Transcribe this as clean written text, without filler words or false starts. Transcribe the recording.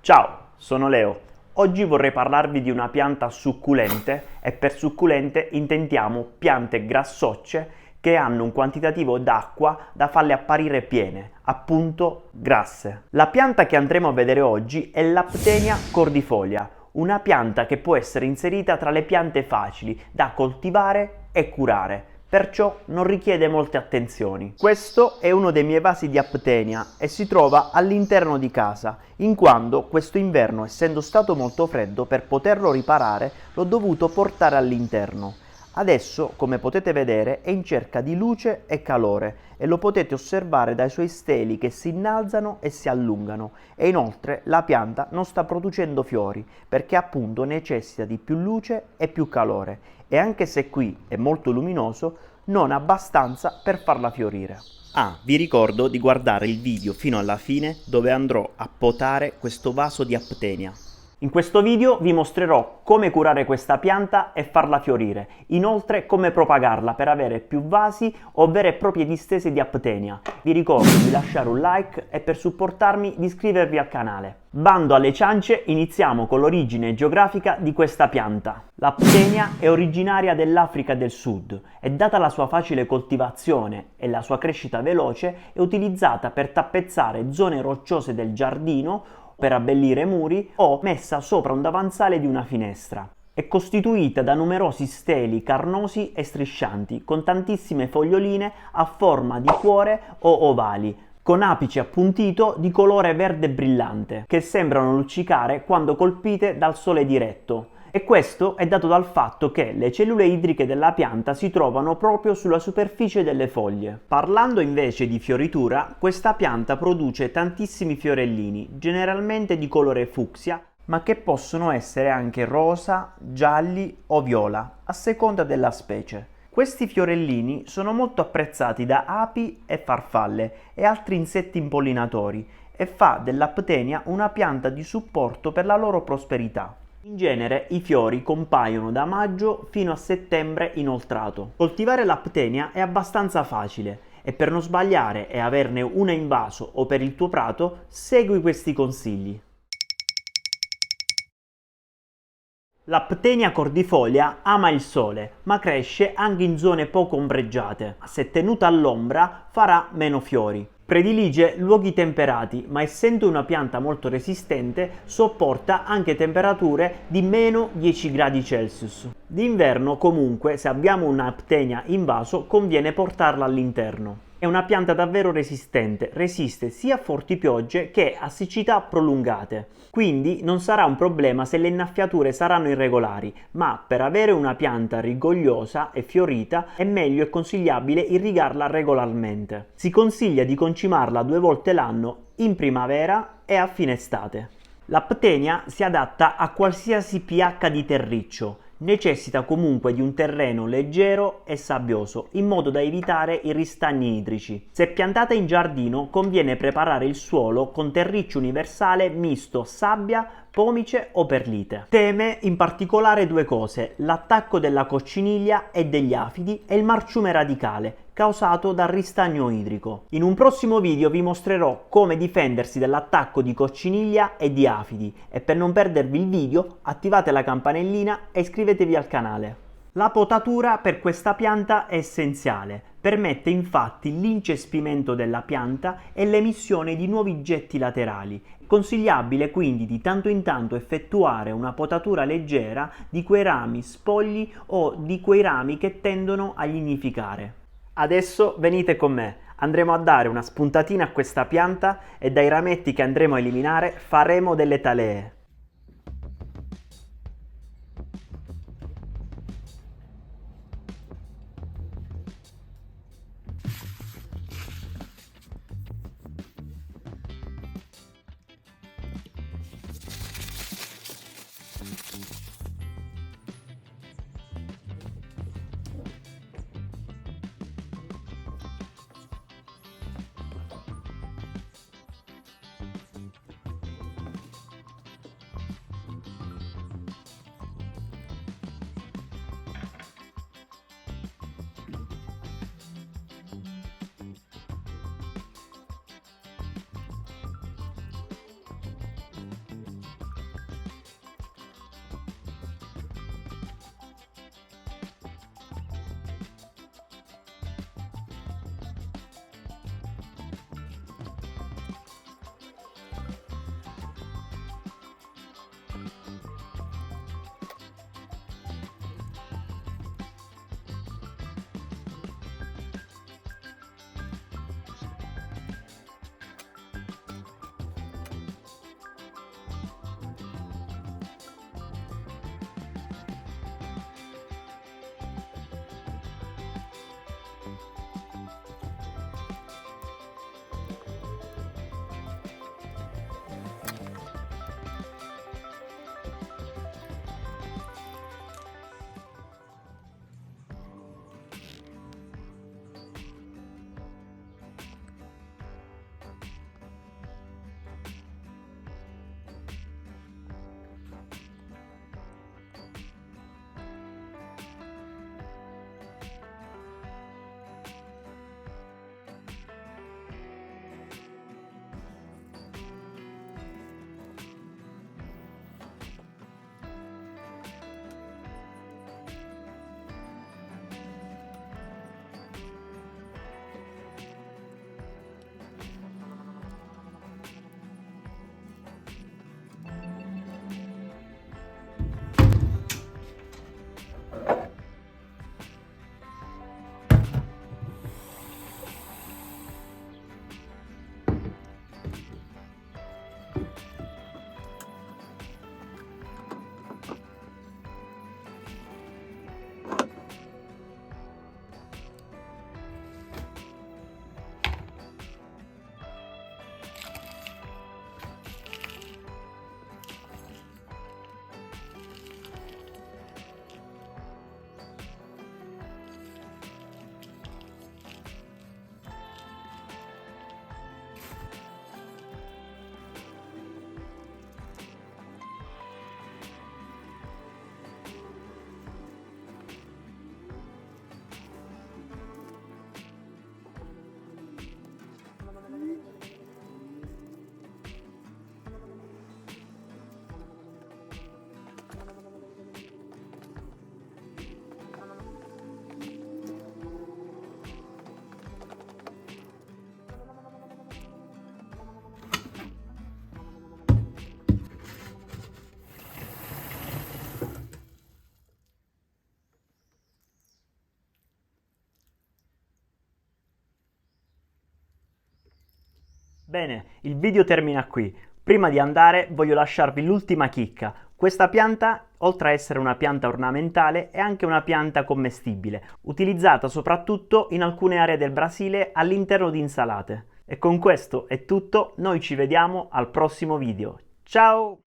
Ciao, sono Leo. Oggi vorrei parlarvi di una pianta succulente e per succulente intendiamo piante grassocce che hanno un quantitativo d'acqua da farle apparire piene, appunto grasse. La pianta che andremo a vedere oggi è l'Aptenia cordifolia, una pianta che può essere inserita tra le piante facili da coltivare e curare. Perciò non richiede molte attenzioni. Questo è uno dei miei vasi di Aptenia e si trova all'interno di casa, in quanto questo inverno, essendo stato molto freddo, per poterlo riparare l'ho dovuto portare all'interno. Adesso, come potete vedere, è in cerca di luce e calore e lo potete osservare dai suoi steli che si innalzano e si allungano e inoltre la pianta non sta producendo fiori perché appunto necessita di più luce e più calore e anche se qui è molto luminoso non abbastanza per farla fiorire. Vi ricordo di guardare il video fino alla fine dove andrò a potare questo vaso di Aptenia. In questo video vi mostrerò come curare questa pianta e farla fiorire, inoltre come propagarla per avere più vasi o vere e proprie distese di Aptenia. Vi ricordo di lasciare un like e per supportarmi di iscrivervi al canale. Bando alle ciance, iniziamo con l'origine geografica di questa pianta. L'Aptenia è originaria dell'Africa del Sud e data la sua facile coltivazione e la sua crescita veloce è utilizzata per tappezzare zone rocciose del giardino, per abbellire muri o messa sopra un davanzale di una finestra. È costituita da numerosi steli carnosi e striscianti con tantissime foglioline a forma di cuore o ovali, con apice appuntito di colore verde brillante, che sembrano luccicare quando colpite dal sole diretto. E questo è dato dal fatto che le cellule idriche della pianta si trovano proprio sulla superficie delle foglie. Parlando invece di fioritura, questa pianta produce tantissimi fiorellini, generalmente di colore fucsia, ma che possono essere anche rosa, gialli o viola, a seconda della specie. Questi fiorellini sono molto apprezzati da api e farfalle e altri insetti impollinatori e fa dell'Aptenia una pianta di supporto per la loro prosperità. In genere i fiori compaiono da maggio fino a settembre inoltrato. Coltivare l'Aptenia è abbastanza facile e per non sbagliare e averne una in vaso o per il tuo prato, segui questi consigli. L'Aptenia cordifolia ama il sole, ma cresce anche in zone poco ombreggiate. Se tenuta all'ombra farà meno fiori. Predilige luoghi temperati, ma essendo una pianta molto resistente, sopporta anche temperature di meno 10 gradi Celsius. D'inverno, comunque, se abbiamo un'Aptenia in vaso, conviene portarla all'interno. È una pianta davvero resistente, resiste sia a forti piogge che a siccità prolungate. Quindi non sarà un problema se le innaffiature saranno irregolari, ma per avere una pianta rigogliosa e fiorita è meglio e consigliabile irrigarla regolarmente. Si consiglia di concimarla 2 volte l'anno, in primavera e a fine estate. L'Aptenia si adatta a qualsiasi pH di terriccio. Necessita comunque di un terreno leggero e sabbioso in modo da evitare i ristagni idrici. Se piantata in giardino conviene preparare il suolo con terriccio universale misto sabbia, pomice o perlite. Teme in particolare 2 cose: l'attacco della cocciniglia e degli afidi e il marciume radicale causato dal ristagno idrico. In un prossimo video vi mostrerò come difendersi dall'attacco di cocciniglia e di afidi e per non perdervi il video attivate la campanellina e iscrivetevi al canale. La potatura per questa pianta è essenziale, permette infatti l'incespimento della pianta e l'emissione di nuovi getti laterali. È consigliabile quindi di tanto in tanto effettuare una potatura leggera di quei rami spogli o di quei rami che tendono a lignificare. Adesso venite con me, andremo a dare una spuntatina a questa pianta e dai rametti che andremo a eliminare faremo delle talee. Bene, il video termina qui. Prima di andare voglio lasciarvi l'ultima chicca. Questa pianta, oltre a essere una pianta ornamentale, è anche una pianta commestibile, utilizzata soprattutto in alcune aree del Brasile all'interno di insalate. E con questo è tutto, noi ci vediamo al prossimo video. Ciao!